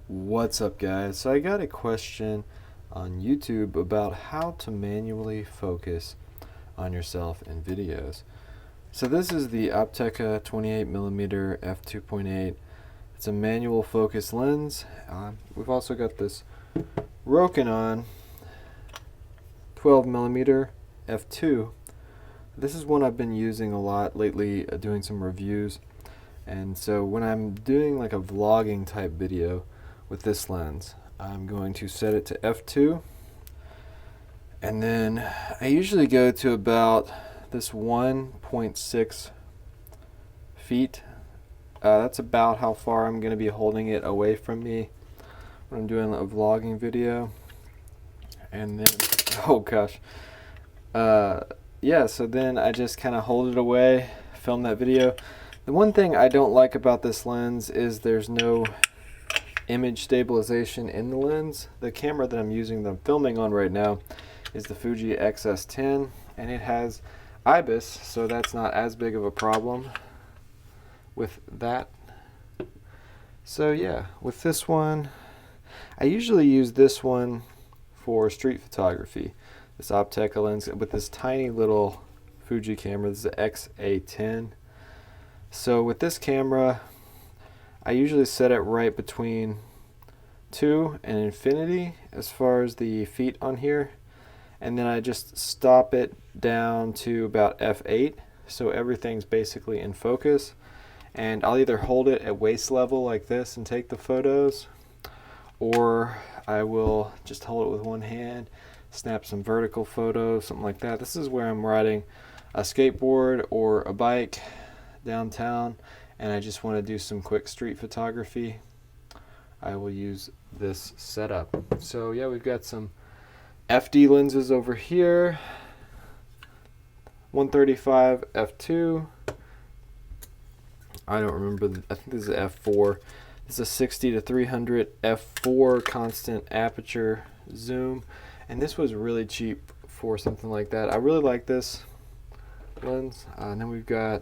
What's up, guys? So I got a question on YouTube about how to manually focus on yourself in videos. So this is the Opteka 28mm f2.8. It's a manual focus lens. We've also got this Rokinon 12mm f2. This is one I've been using a lot lately, doing some reviews. And so when I'm doing like a vlogging type video with this lens, I'm going to set it to f2, and then I usually go to about this 1.6 feet. That's about how far I'm going to be holding it away from me when I'm doing a vlogging video. And then, oh gosh, yeah, so then I just kind of hold it away, film that video. The one thing I don't like about this lens is there's no image stabilization in the lens. The camera that I'm using, that I'm filming on right now, is the Fuji XS10, and it has IBIS, so that's not as big of a problem with that. So yeah, with this one, I usually use this one for street photography. This Opteka lens with this tiny little Fuji camera. This is the XA10. So with this camera, I usually set it right between 2 and infinity as far as the feet on here, and then I just stop it down to about f8, so everything's basically in focus. And I'll either hold it at waist level like this and take the photos, or I will just hold it with one hand, snap some vertical photos, something like that. This is where I'm riding a skateboard or a bike downtown and I just want to do some quick street photography. I will use this setup. So yeah, we've got some FD lenses over here, 135 f2. I don't remember, I think this is f4. This is a 60 to 300 f4 constant aperture zoom, and this was really cheap for something like that. I really like this lens. And then we've got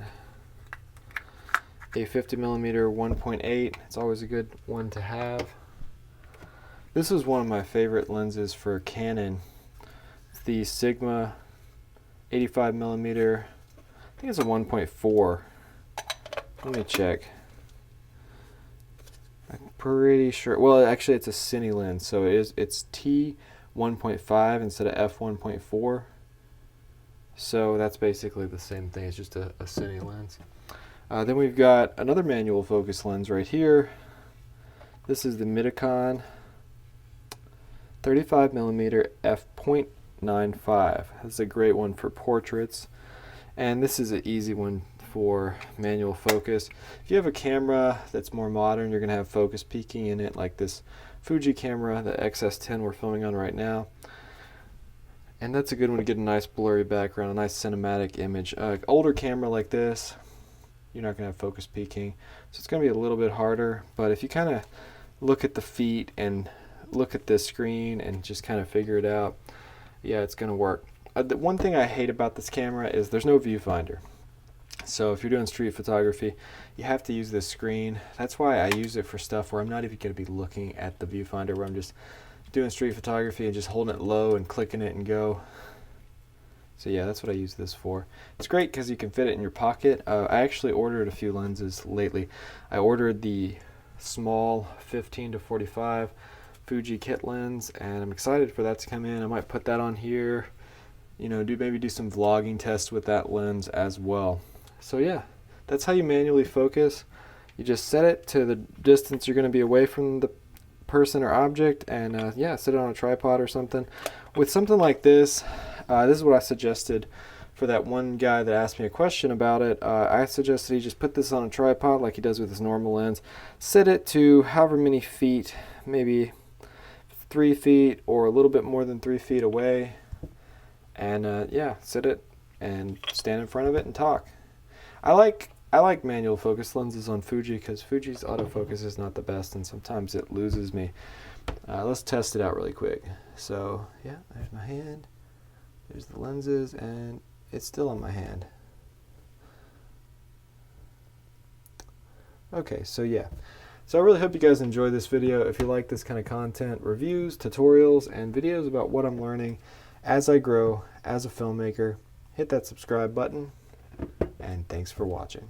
a 50mm 1.8. It's always a good one to have. This is one of my favorite lenses for Canon. It's the Sigma 85mm. I think it's a 1.4. Let me check. I'm pretty sure. Well, actually, it's a Cine lens, so it's T 1.5 instead of f 1.4. So that's basically the same thing. It's just a Cine lens. Then we've got another manual focus lens right here. This is the Midicon 35mm f.95. This is a great one for portraits, and this is an easy one for manual focus. If you have a camera that's more modern, you're going to have focus peaking in it, like this Fuji camera, the XS10 we're filming on right now. And that's a good one to get a nice blurry background, a nice cinematic image. Older camera like this, you're not going to have focus peaking, so it's going to be a little bit harder. But if you kind of look at the feet and look at this screen and just kind of figure it out, yeah, it's going to work. The one thing I hate about this camera is there's no viewfinder. So if you're doing street photography, you have to use this screen. That's why I use it for stuff where I'm not even going to be looking at the viewfinder, where I'm just doing street photography and just holding it low and clicking it and go. So yeah, that's what I use this for. It's great because you can fit it in your pocket. I actually ordered a few lenses lately. I ordered the small 15 to 45 Fuji kit lens, and I'm excited for that to come in. I might put that on here, you know, maybe do some vlogging tests with that lens as well. So yeah, that's how you manually focus. You just set it to the distance you're going to be away from the person or object, and yeah, set it on a tripod or something. With something like this, this is what I suggested for that one guy that asked me a question about it. I suggested he just put this on a tripod like he does with his normal lens, set it to however many feet, maybe 3 feet or a little bit more than 3 feet away, and yeah, set it and stand in front of it and talk. I like manual focus lenses on Fuji because Fuji's autofocus is not the best, and sometimes it loses me. Let's test it out really quick. So yeah, there's my hand, there's the lenses, and it's still on my hand. Okay, so yeah, So I really hope you guys enjoy this video. If you like this kind of content, reviews, tutorials, and videos about what I'm learning as I grow as a filmmaker, hit that subscribe button, and thanks for watching.